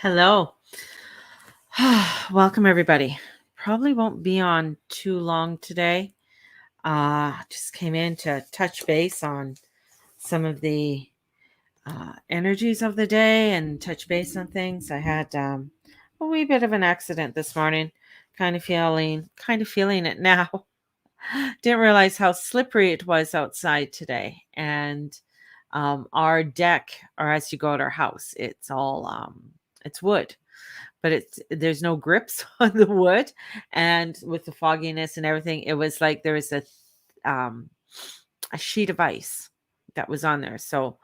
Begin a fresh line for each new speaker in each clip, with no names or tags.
Hello. Welcome, everybody. Probably won't be on too long today. Just came in to touch base on some of the energies of the day and touch base on things. I had a wee bit of an accident this morning. Kind of feeling it now. Didn't realize how slippery it was outside today, and our deck, or as you go at our house, it's wood, but there's no grips on the wood, and with the fogginess and everything, it was like there was um a sheet of ice that was on there. So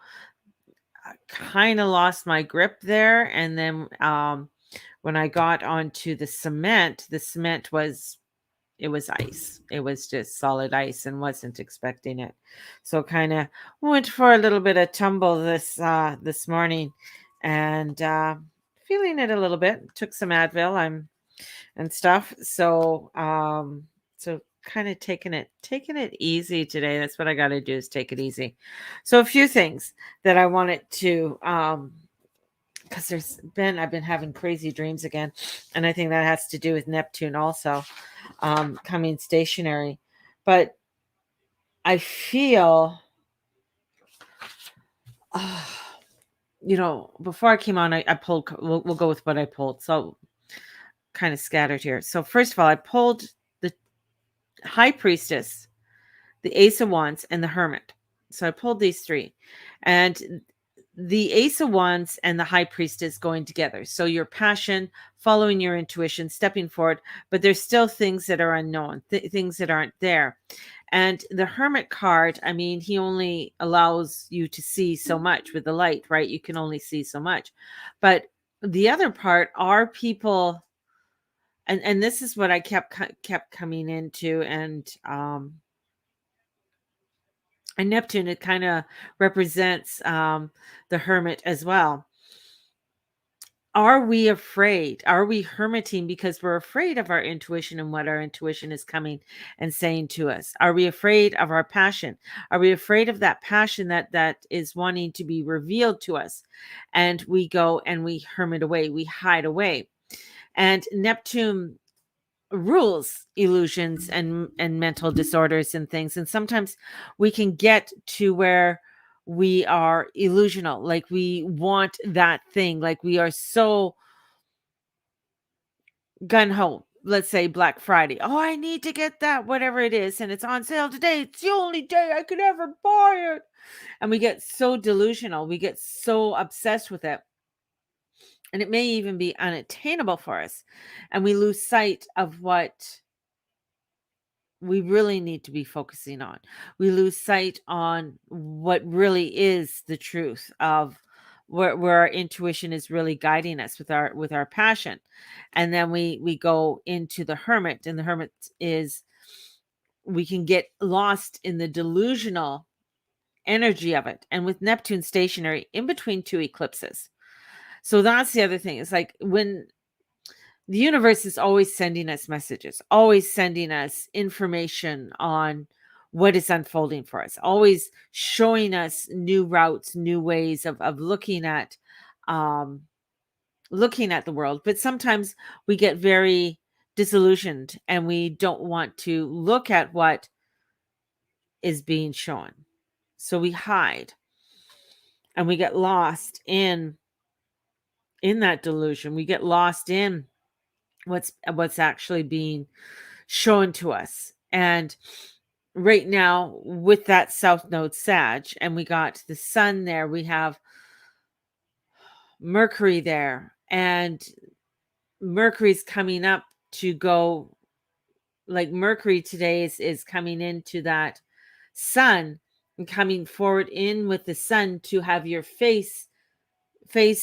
I kind of lost my grip there, and then when I got onto the cement was, it was ice. It was just solid ice, and wasn't expecting it. So kind of went for a little bit of tumble this morning, and feeling it a little bit. Took some Advil and stuff. So kind of taking it easy today. That's what I got to do, is take it easy. So a few things that I wanted to because I've been having crazy dreams again, and I think that has to do with Neptune also coming stationary. But I feel, uh, before I came on, I pulled. We'll go with what I pulled. So kind of scattered here. So first of all, I pulled the High Priestess, the Ace of Wands, and the Hermit. So I pulled these three, and the Ace of Wands and the High Priestess going together. So your passion, following your intuition, stepping forward, but there's still things that are unknown, things that aren't there. And the Hermit card, I mean, he only allows you to see so much with the light, right? You can only see so much. But the other part are people, and this is what I kept coming into, and Neptune, it kind of represents the Hermit as well. Are we afraid? Are we hermiting because we're afraid of our intuition and what our intuition is coming and saying to us? Are we afraid of our passion? Are we afraid of that passion that is wanting to be revealed to us? And we go and we hermit away, we hide away. And Neptune rules illusions and mental disorders and things, and sometimes we can get to where we are illusional, like we want that thing, like we are so gun-ho. Let's say Black Friday, oh, I need to get that, whatever it is, and it's on sale today, it's the only day I could ever buy it, and we get so delusional, we get so obsessed with it, and it may even be unattainable for us, and we lose sight of what we really need to be focusing on. We lose sight on what really is the truth of where our intuition is really guiding us with our passion. And then we go into the Hermit, and the Hermit is, we can get lost in the delusional energy of it. And with Neptune stationary in between two eclipses. So that's the other thing. It's like when the universe is always sending us messages, always sending us information on what is unfolding for us, always showing us new routes, new ways of um, looking at the world. But sometimes we get very disillusioned, and we don't want to look at what is being shown. So we hide, and we get lost in that delusion. We get lost in what's actually being shown to us. And right now, with that South Node Sag, and we got the sun there, we have Mercury there, and Mercury's coming up to go, like Mercury today is coming into that sun and coming forward in with the sun to have your face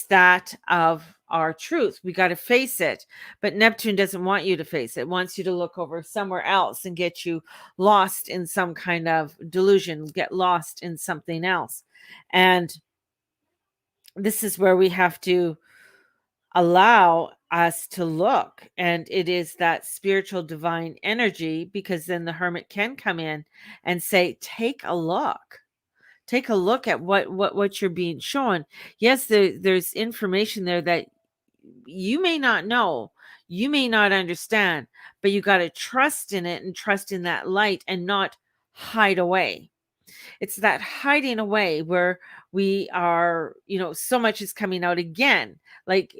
that of our truth. We got to face it. But Neptune doesn't want you to face it. It wants you to look over somewhere else and get you lost in some kind of delusion, get lost in something else. And this is where we have to allow us to look. And it is that spiritual divine energy, because then the Hermit can come in and say, take a look. Take a look at what you're being shown. Yes, there's information there that you may not know, you may not understand, but you got to trust in it and trust in that light and not hide away. It's that hiding away where we are, so much is coming out again. Like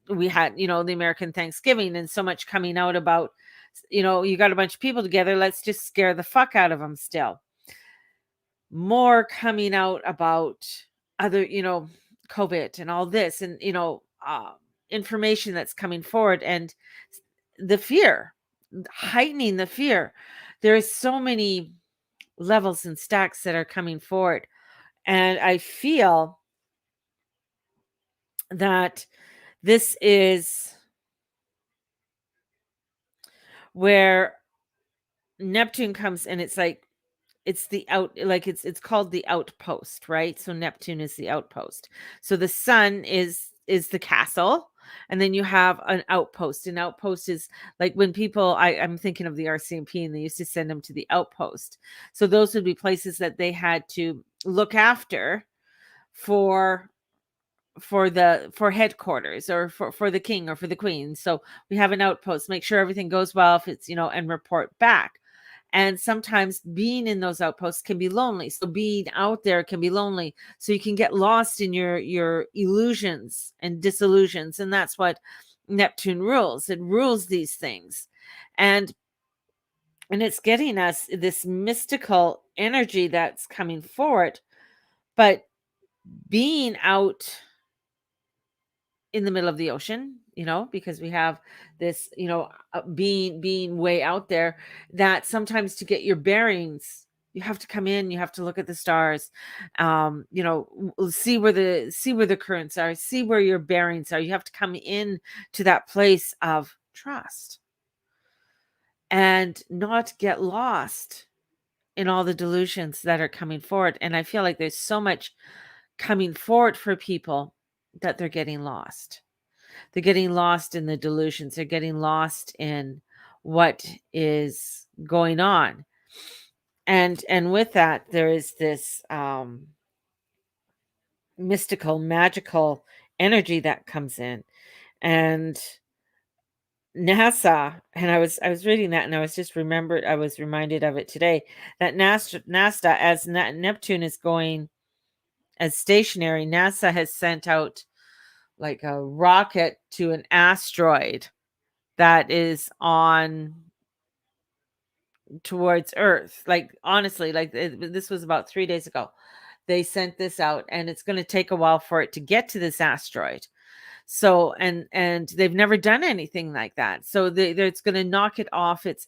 we had, the American Thanksgiving and so much coming out about, you got a bunch of people together, let's just scare the fuck out of them still. More coming out about other, COVID and all this and, information that's coming forward and the fear, heightening the fear. There is so many levels and stacks that are coming forward. And I feel that this is where Neptune comes and it's like it's the out like it's called the outpost, right? So Neptune is the outpost. So the sun is the castle and then you have an outpost. An outpost is like when people I'm thinking of the RCMP and they used to send them to the outpost. So those would be places that they had to look after for for headquarters or for the king or for the queen. So we have an outpost, make sure everything goes well if it's, and report back. And sometimes being in those outposts can be lonely. So being out there can be lonely. So you can get lost in your illusions and disillusions. And that's what Neptune rules. It rules these things. And it's getting us this mystical energy that's coming forward. But being out in the middle of the ocean, because we have this, being way out there, that sometimes to get your bearings, you have to come in, you have to look at the stars, see where the currents are, see where your bearings are. You have to come in to that place of trust and not get lost in all the delusions that are coming forward. And I feel like there's so much coming forward for people that they're getting lost. They're getting lost in the delusions. They're getting lost in what is going on. And with that, there is this mystical, magical energy that comes in. And NASA, and I was reading that and I was reminded of it today that NASA as Neptune is going as stationary, NASA has sent out like a rocket to an asteroid that is on towards Earth. Like honestly, like this was about 3 days ago. They sent this out and it's going to take a while for it to get to this asteroid. So and they've never done anything like that. So it's going to knock it off its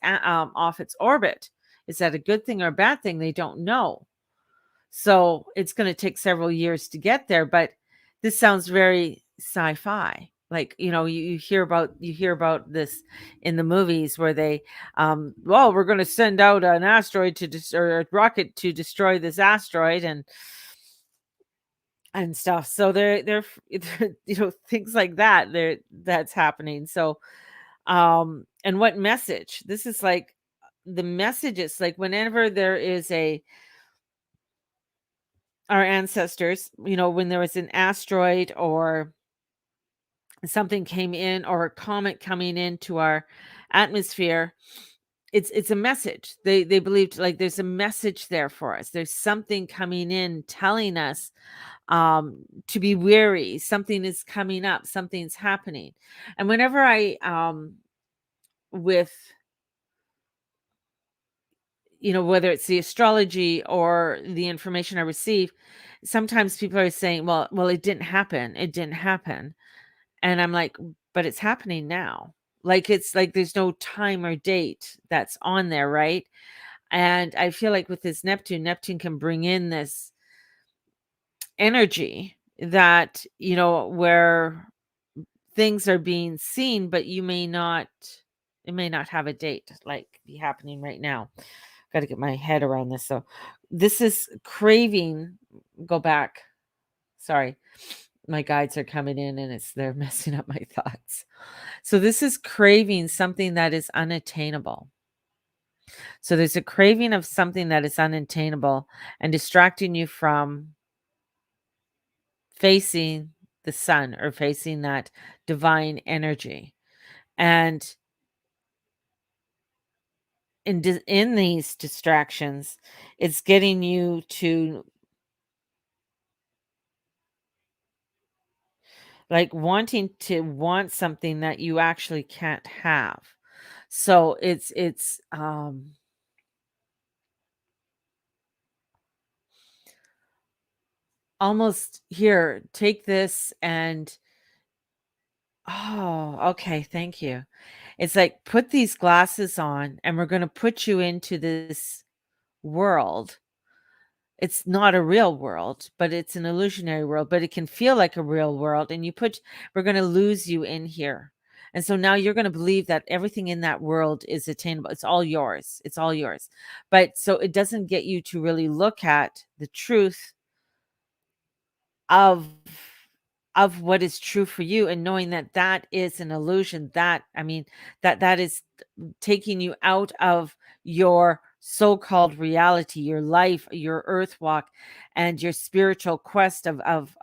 orbit. Is that a good thing or a bad thing? They don't know. So it's going to take several years to get there, but this sounds very sci-fi. Like, you hear about this in the movies where they well, we're going to send out an asteroid or a rocket to destroy this asteroid and stuff. So they're things like that that's happening. So and what message? This is like the messages like whenever there is our ancestors, when there was an asteroid or something came in or a comet coming into our atmosphere, it's a message. They believed like there's a message there for us. There's something coming in telling us to be wary. Something is coming up, something's happening. And whenever I with whether it's the astrology or the information I receive, sometimes people are saying, well, it didn't happen. It didn't happen. And I'm like, but it's happening now. Like it's like there's no time or date that's on there, right? And I feel like with this Neptune can bring in this energy that, where things are being seen, but it may not have a date like be happening right now. Got to get my head around this. So this is craving. Go back. Sorry. My guides are coming in and they're messing up my thoughts. So this is craving something that is unattainable. So there's a craving of something that is unattainable and distracting you from facing the sun or facing that divine energy. And in these distractions, it's getting you to like wanting to want something that you actually can't have. So it's almost here, take this and oh, okay, thank you. It's like put these glasses on and we're going to put you into this world. It's not a real world, but it's an illusionary world, but it can feel like a real world. And we're going to lose you in here. And so now you're going to believe that everything in that world is attainable. It's all yours. It's all yours. But so it doesn't get you to really look at the truth of what is true for you and knowing that that is an illusion that I mean that is taking you out of your so-called reality, your life, your earth walk, and your spiritual quest of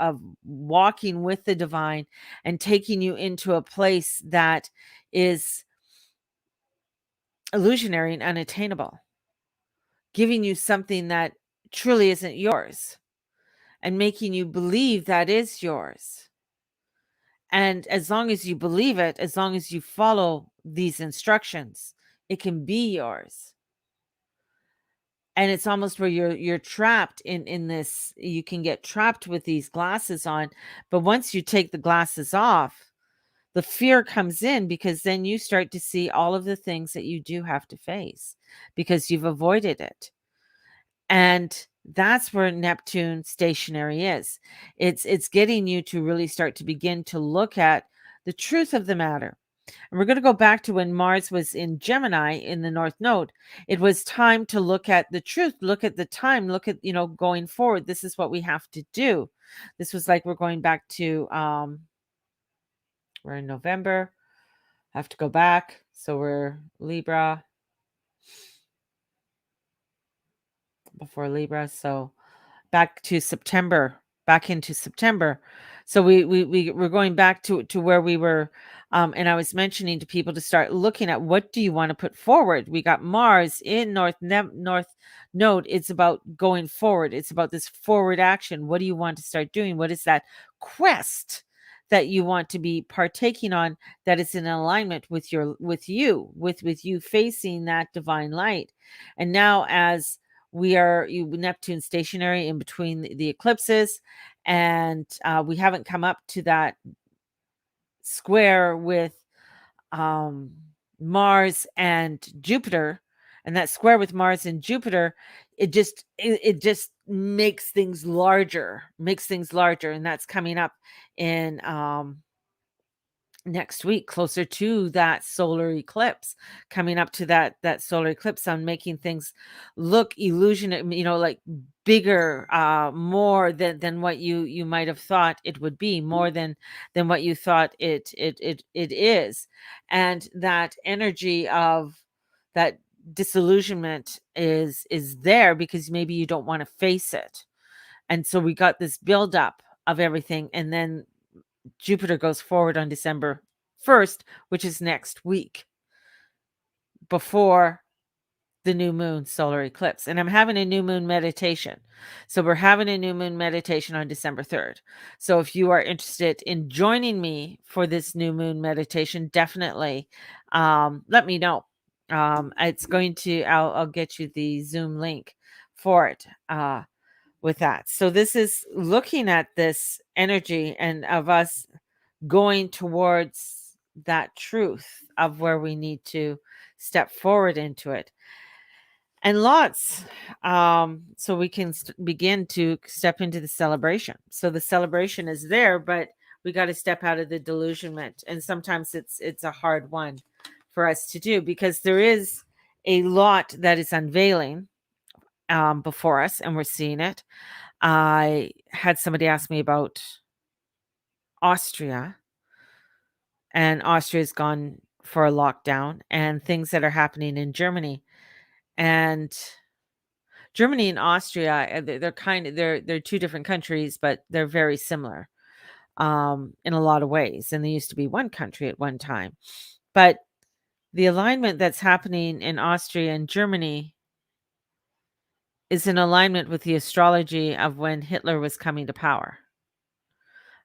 walking with the divine and taking you into a place that is illusionary and unattainable, giving you something that truly isn't yours and making you believe that is yours. And as long as you believe it, as long as you follow these instructions, it can be yours. And it's almost where you're trapped in this, you can get trapped with these glasses on, but once you take the glasses off, the fear comes in because then you start to see all of the things that you do have to face because you've avoided it. And that's where Neptune stationary is. It's getting you to really start to begin to look at the truth of the matter. And we're going to go back to when Mars was in Gemini in the North Node. It was time to look at the truth, look at the time, look at, going forward. This is what we have to do. This was like we're going back to we're in November. Have to go back. So we're Libra before Libra. So back to September, back into September. So we're going back to where we were, and I was mentioning to people to start looking at what do you want to put forward. We got Mars in North Node. It's about going forward. It's about this forward action. What do you want to start doing? What is that quest that you want to be partaking on that is in alignment with with you facing that divine light? And now as we are Neptune stationary in between the eclipses, and we haven't come up to that square with um, Mars and Jupiter, and that square with Mars and Jupiter, it just makes things larger, and that's coming up in next week closer to that solar eclipse, coming up to that solar eclipse on making things look illusion, like bigger, more than what you might have thought it would be, more than what you thought it is. And that energy of that disillusionment is there because maybe you don't want to face it. And so we got this buildup of everything, and then Jupiter goes forward on December 1st, which is next week, before the new moon solar eclipse. And I'm having a new moon meditation. So we're having a new moon meditation on December 3rd. So if you are interested in joining me for this new moon meditation, definitely let me know. It's going to, I'll get you the Zoom link for it. With that. So this is looking at this energy and of us going towards that truth of where we need to step forward into it. And lots, so we can begin to step into the celebration. So the celebration is there, but we got to step out of the delusionment, and sometimes it's a hard one for us to do because there is a lot that is unveiling before us, and we're seeing it. I had somebody ask me about Austria, and Austria's gone for a lockdown, and things that are happening in Germany. And Germany and Austria, they're two different countries, but they're very similar. in a lot of ways, and they used to be one country at one time. But the alignment that's happening in Austria and Germany is in alignment with the astrology of when Hitler was coming to power.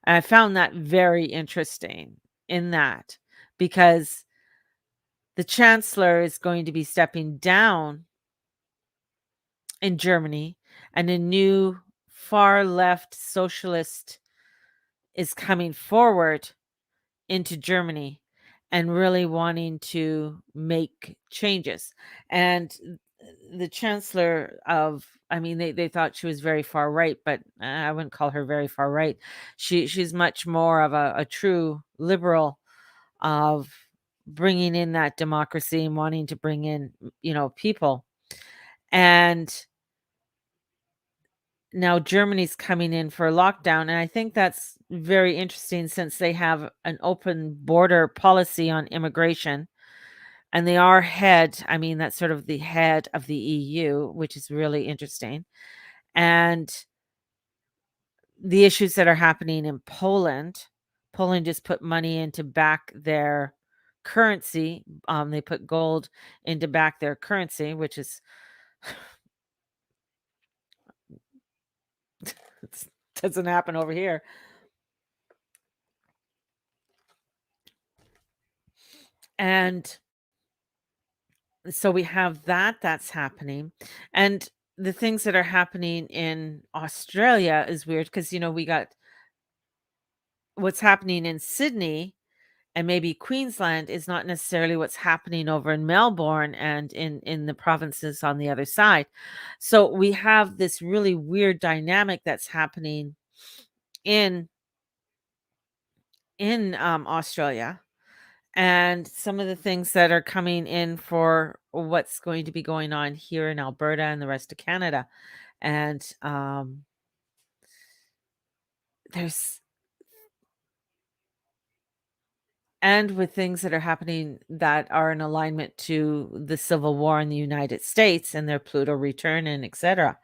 And I found that very interesting in that because the chancellor is going to be stepping down in Germany, and a new far left socialist is coming forward into Germany and really wanting to make changes. And the chancellor of, I mean, they thought she was very far right, but I wouldn't call her very far right. She's much more of a true liberal of bringing in that democracy and wanting to bring in, people. And now Germany's coming in for a lockdown, and I think that's very interesting since they have an open border policy on immigration, and they are I mean, that's sort of the head of the EU, which is really interesting. And the issues that are happening in Poland, Poland just put money in to back their currency. They put gold in to back their currency, which is it's doesn't happen over here. And so we have that's happening. And the things that are happening in Australia is weird because, we got what's happening in Sydney and maybe Queensland is not necessarily what's happening over in Melbourne and in the provinces on the other side. So we have this really weird dynamic that's happening in Australia, and some of the things that are coming in for what's going to be going on here in Alberta and the rest of Canada. And there's and with things that are happening that are in alignment to the Civil War in the United States and their Pluto return and etc.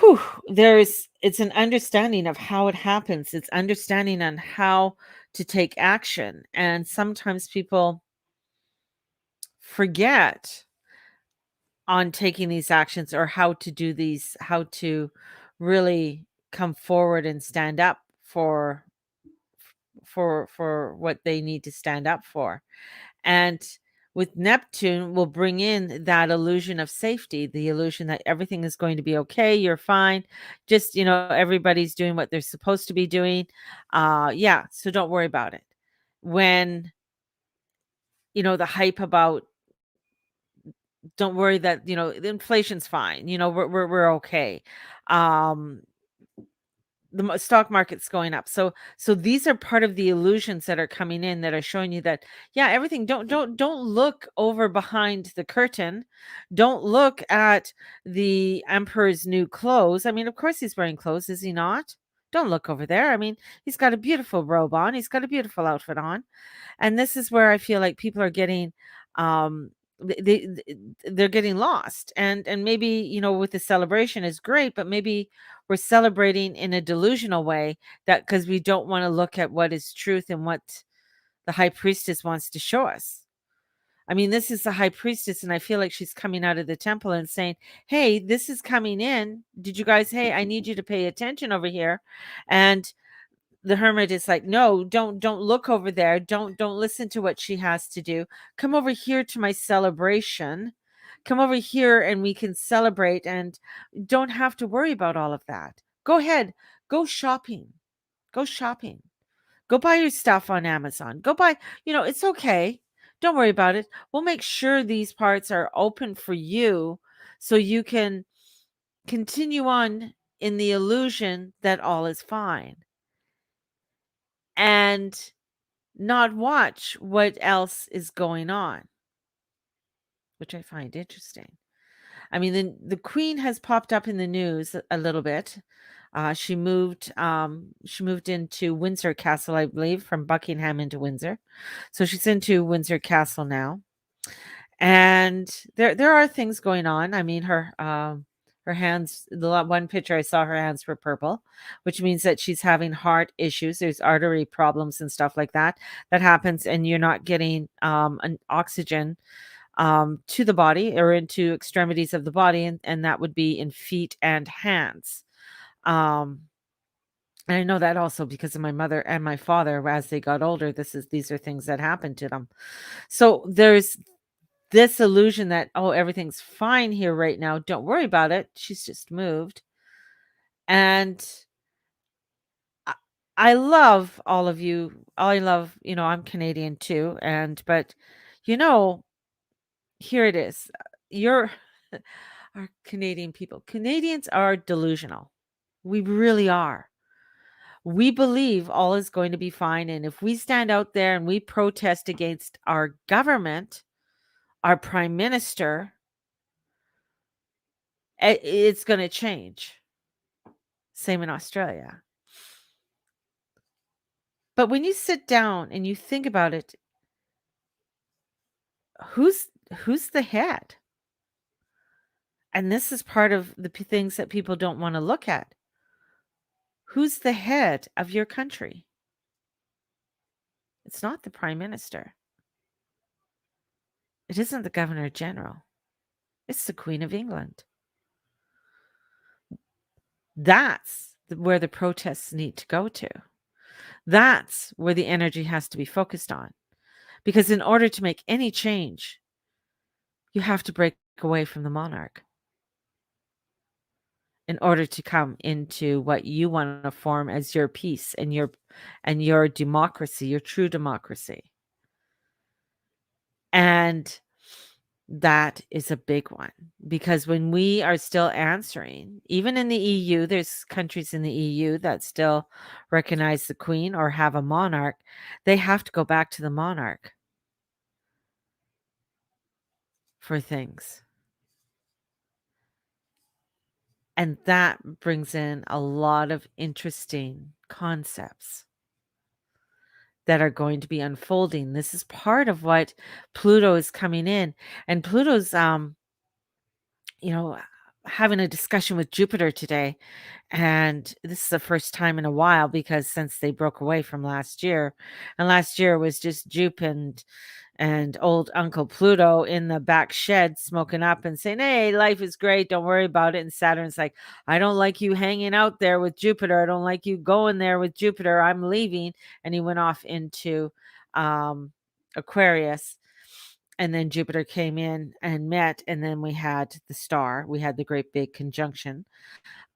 Whew, it's an understanding of how it happens. It's understanding on how to take action. And sometimes people forget on taking these actions or how to do these, how to really come forward and stand up for what they need to stand up for. And with Neptune will bring in that illusion of safety, the illusion that everything is going to be okay, you're fine. Just, everybody's doing what they're supposed to be doing. Yeah, so don't worry about it. When, the hype about don't worry that, the inflation's fine, we're okay. Um the stock market's going up. So these are part of the illusions that are coming in that are showing you that, yeah, everything, don't look over behind the curtain. Don't look at the emperor's new clothes. I mean, of course he's wearing clothes, is he not? Don't look over there. I mean, he's got a beautiful robe on. He's got a beautiful outfit on. And this is where I feel like people are getting um they're getting lost. And maybe, with the celebration is great, but maybe we're celebrating in a delusional way, that because we don't want to look at what is truth and what the high priestess wants to show us. I mean, this is the high priestess, and I feel like she's coming out of the temple and saying, hey, this is coming in. Did you guys, hey, I need you to pay attention over here. And the hermit is like, no, don't look over there. Don't listen to what she has to do. Come over here to my celebration. Come over here and we can celebrate and don't have to worry about all of that. Go ahead. Go shopping. Go shopping. Go buy your stuff on Amazon. Go buy, it's okay. Don't worry about it. We'll make sure these parts are open for you so you can continue on in the illusion that all is fine and not watch what else is going on, which I find interesting. I mean, the queen has popped up in the news a little bit. She moved into Windsor Castle, I believe, from Buckingham into Windsor. So she's into Windsor Castle now. And there are things going on. I mean, Her hands, one picture I saw, her hands were purple, which means that she's having heart issues. There's artery problems and stuff like that that happens, and you're not getting an oxygen to the body or into extremities of the body, and that would be in feet and hands. Um, and I know that also because of my mother and my father. As they got older, these are things that happened to them. So there's this illusion that, oh, everything's fine here right now. Don't worry about it. She's just moved. And I, I love all of you. I love, I'm Canadian too. But, you know, here it is. You're our Canadian people. Canadians are delusional. We really are. We believe all is going to be fine. And if we stand out there and we protest against our government, our prime minister, it's going to change. Same in Australia. But when you sit down and you think about it, who's who's the head? And this is part of the things that people don't want to look at. Who's the head of your country? It's not the prime minister. It isn't the governor general. It's the Queen of England. That's where the protests need to go to. That's where the energy has to be focused on. Because in order to make any change, you have to break away from the monarch in order to come into what you want to form as your peace and your democracy, your true democracy. And that is a big one, because when we are still answering, even in the EU, there's countries in the EU that still recognize the queen or have a monarch. They have to go back to the monarch for things. And that brings in a lot of interesting concepts that are going to be unfolding. This is part of what Pluto is coming in. And Pluto's you know, having a discussion with Jupiter today. And this is the first time in a while, because since they broke away from last year, and last year was just Jupe and old Uncle Pluto in the back shed smoking up and saying, "Hey, life is great. Don't worry about it." And Saturn's like, "I don't like you hanging out there with Jupiter. I don't like you going there with Jupiter. I'm leaving." And he went off into Aquarius. And then Jupiter came in and met, and then we had the star. We had the great big conjunction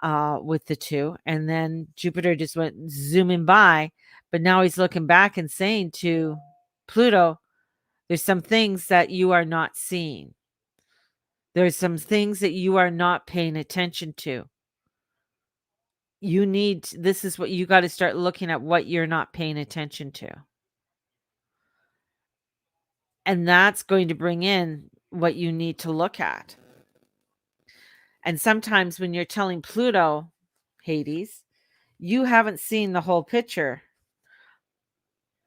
with the two. And then Jupiter just went zooming by. But now he's looking back and saying to Pluto, there's some things that you are not seeing. There's some things that you are not paying attention to. This is what you got to start looking at, what you're not paying attention to. And that's going to bring in what you need to look at. And sometimes when you're telling Pluto, Hades, you haven't seen the whole picture.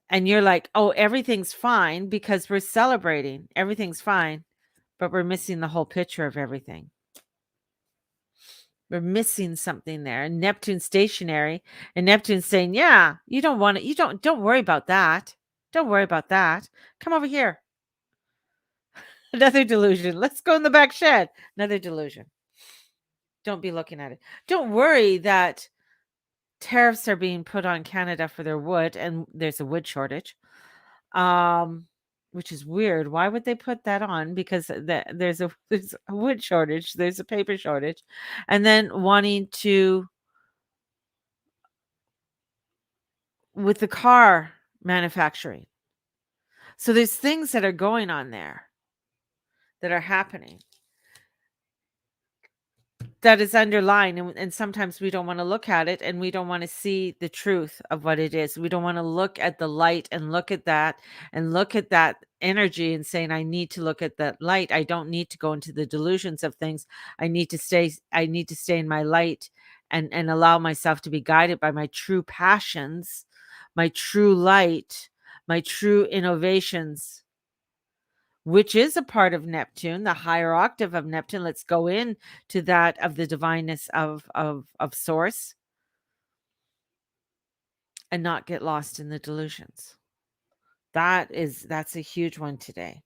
And you're like, "Oh, everything's fine because we're celebrating. Everything's fine." But we're missing the whole picture of everything. We're missing something there. And Neptune's stationary, and Neptune's saying, "Yeah, you don't want it. Don't worry about that. Don't worry about that. Come over here." Another delusion. Let's go in the back shed. Another delusion. Don't be looking at it. Don't worry that tariffs are being put on Canada for their wood, and there's a wood shortage, which is weird. Why would they put that on? Because there's a wood shortage, there's a paper shortage, and then wanting to, with the car manufacturing. So there's things that are going on there that are happening, that is underlying, and sometimes we don't want to look at it, and we don't want to see the truth of what it is. We don't want to look at the light and look at that energy and saying, "I need to look at that light. I don't need to go into the delusions of things. I need to stay in my light and allow myself to be guided by my true passions, my true light, my true innovations." which is a part of Neptune, the higher octave of Neptune. Let's go in to that of the divineness of source and not get lost in the delusions. That's a huge one today.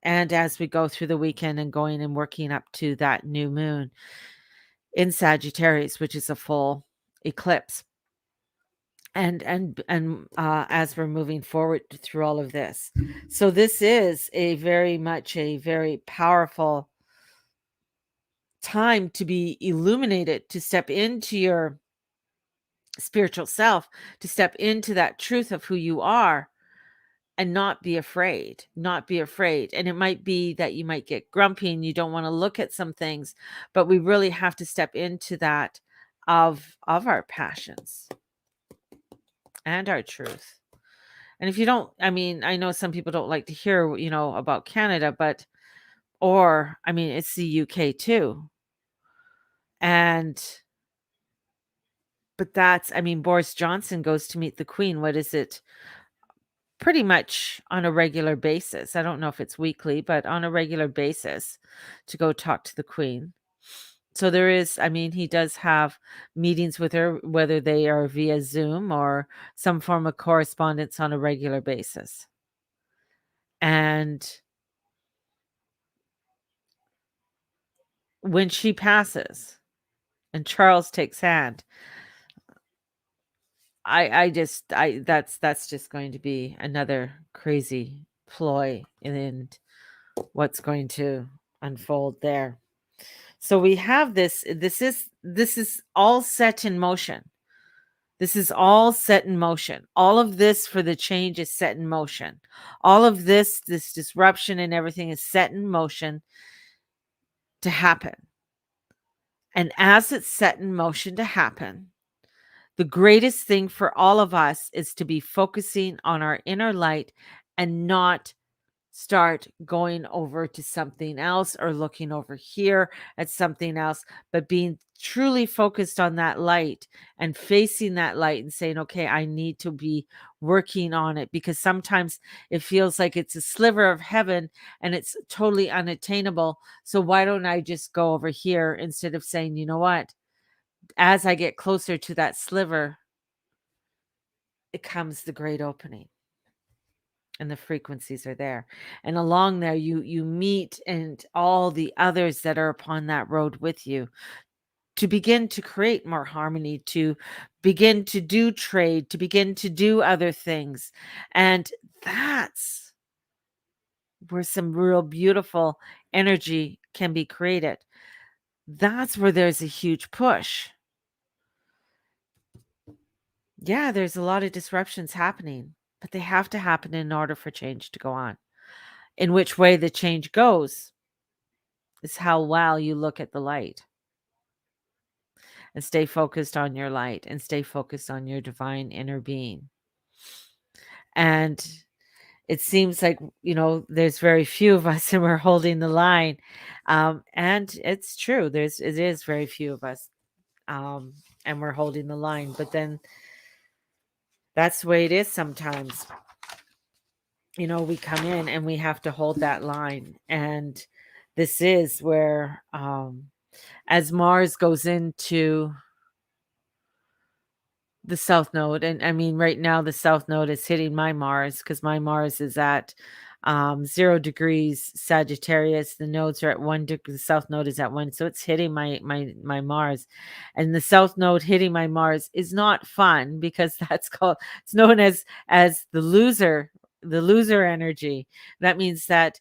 And as we go through the weekend and going and working up to that new moon in Sagittarius, which is a full eclipse. And as we're moving forward through all of this. So this is a very powerful time to be illuminated, to step into your spiritual self, to step into that truth of who you are and not be afraid, not be afraid. And it might be that you might get grumpy and you don't want to look at some things, but we really have to step into that of our passions and our truth. And if you don't, I mean, I know some people don't like to hear, about Canada, I mean, it's the UK too. And, but I mean, Boris Johnson goes to meet the Queen. What is it? Pretty much on a regular basis. I don't know if it's weekly, but on a regular basis to go talk to the Queen. So I mean, he does have meetings with her, whether they are via Zoom or some form of correspondence on a regular basis. And when she passes and Charles takes hand, that's just going to be another crazy ploy and what's going to unfold there. So we have this is all set in motion. This is all set in motion. All of this for the change is set in motion. All of this disruption and everything is set in motion to happen. And as it's set in motion to happen, the greatest thing for all of us is to be focusing on our inner light and not start going over to something else or looking over here at something else, but being truly focused on that light and facing that light and saying, okay, I need to be working on it, because sometimes it feels like it's a sliver of heaven and it's totally unattainable. So why don't I just go over here instead of saying, you know what? As I get closer to that sliver, it comes the great opening and the frequencies are there. And along there, you meet and all the others that are upon that road with you to begin to create more harmony, to begin to do trade, to begin to do other things. And that's where some real beautiful energy can be created. That's where there's a huge push. Yeah, there's a lot of disruptions happening, but they have to happen in order for change to go on. In which way the change goes is how well you look at the light and stay focused on your light and stay focused on your divine inner being. And it seems like, there's very few of us and we're holding the line. And it's true. It is very few of us. And we're holding the line, but then that's the way it is sometimes. We come in and we have to hold that line. And this is where, as Mars goes into the South Node, and I mean, right now the South Node is hitting my Mars because my Mars is at 0 degrees Sagittarius. The nodes are at 1 degree. The South Node is at 1, so it's hitting my Mars, and the South Node hitting my Mars is not fun because it's known as the loser energy. That means that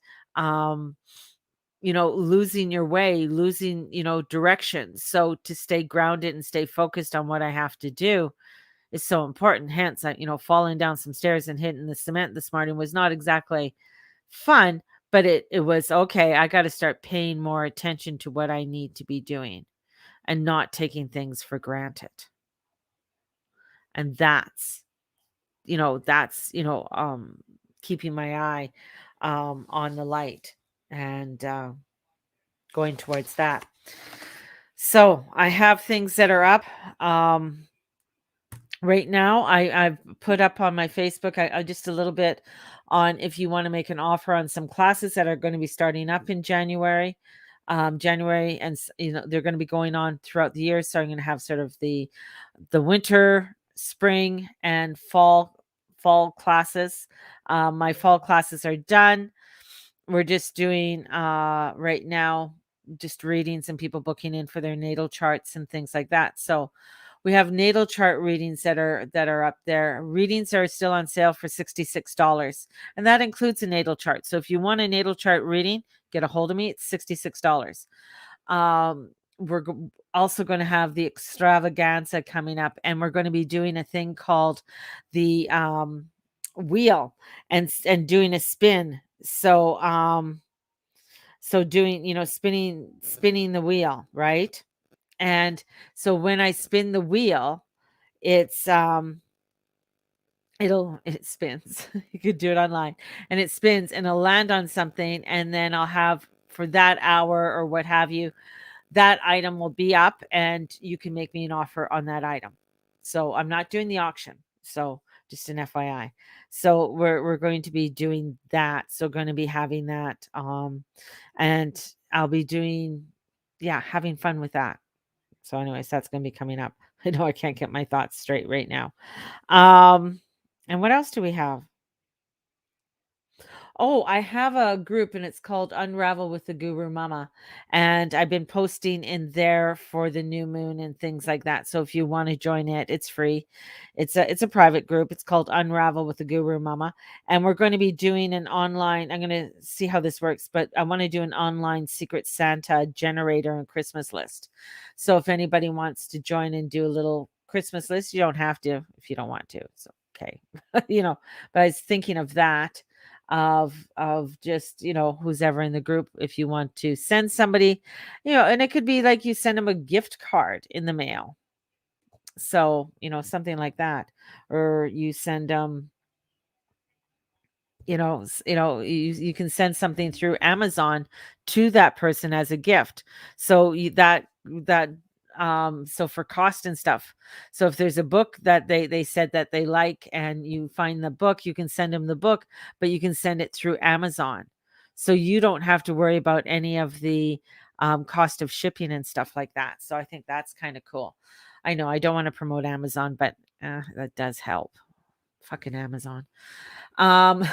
losing your way, losing direction. So to stay grounded and stay focused on what I have to do is so important. Hence, falling down some stairs and hitting the cement this morning was not exactly fun, but it was okay. I got to start paying more attention to what I need to be doing and not taking things for granted. And that's keeping my eye on the light and going towards that. So I have things that are up. Right now, I've put up on my Facebook I just a little bit on if you want to make an offer on some classes that are going to be starting up in January. January, and they're going to be going on throughout the year. So I'm going to have sort of the winter, spring, and fall classes. My fall classes are done. We're just doing right now, just readings and people booking in for their natal charts and things like that. So we have natal chart readings that are up there. Readings are still on sale for $66, and that includes a natal chart. So if you want a natal chart reading, get a hold of me. It's $66. We're also going to have the extravaganza coming up, and we're going to be doing a thing called the wheel, and doing a spin. So doing, spinning the wheel, right? And so when I spin the wheel, it's it spins. You could do it online, and it spins, and it'll land on something, and then I'll have, for that hour or what have you, that item will be up, and you can make me an offer on that item. So I'm not doing the auction. So just an FYI. So we're going to be doing that. So going to be having that. And I'll be doing, yeah, having fun with that. So anyways, that's going to be coming up. I know I can't get my thoughts straight right now. And what else do we have? Oh, I have a group, and it's called Unravel with the Guru Mama. And I've been posting in there for the new moon and things like that. So if you want to join it, it's free. It's a private group. It's called Unravel with the Guru Mama. And we're going to be doing an online, I'm going to see how this works, but I want to do an online Secret Santa generator and Christmas list. So if anybody wants to join and do a little Christmas list, you don't have to if you don't want to. It's okay. But I was thinking of that, of just, who's ever in the group, if you want to send somebody, and it could be like you send them a gift card in the mail. So, something like that. Or you send them, you can send something through Amazon to that person as a gift. So so for cost and stuff. So if there's a book that they said that they like, and you find the book, you can send them the book, but you can send it through Amazon. So you don't have to worry about any of the cost of shipping and stuff like that. So I think that's kind of cool. I know I don't want to promote Amazon, but that does help. Fucking Amazon. Um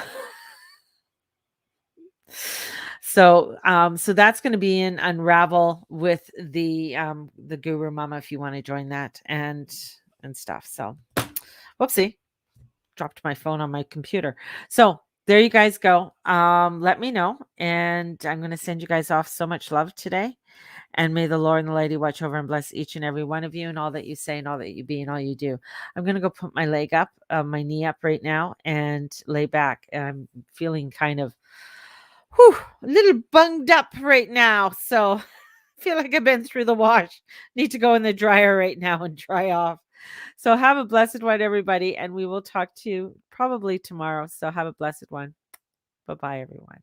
so that's going to be in Unravel with the Guru Mama, if you want to join that, and stuff. So whoopsie, dropped my phone on my computer. So there you guys go. Let me know, and I'm going to send you guys off so much love today. And may the Lord and the Lady watch over and bless each and every one of you, and all that you say, and all that you be, and all you do. I'm going to go put my leg up, my knee up right now, and lay back. And I'm feeling kind of, a little bunged up right now. So I feel like I've been through the wash. Need to go in the dryer right now and dry off. So have a blessed one, everybody. And we will talk to you probably tomorrow. So have a blessed one. Bye-bye, everyone.